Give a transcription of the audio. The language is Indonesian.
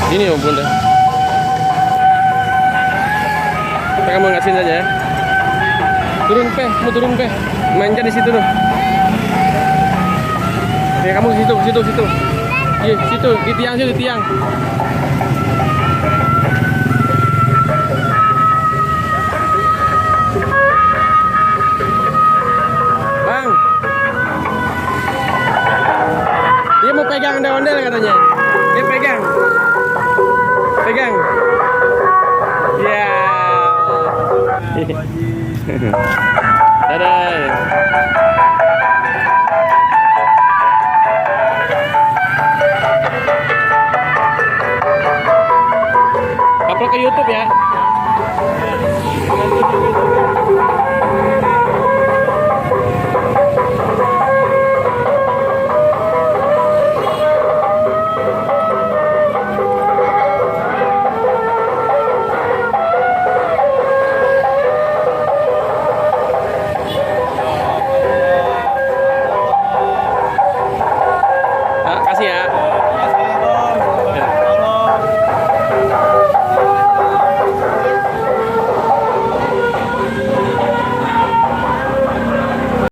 Ini om bunda. Kamu ngasihin saja ya. Turun mau turun mainkan di situ tuh. Ya kamu situ. Iya situ di tiang. Bang, dia mau pegang ondel-ondel katanya.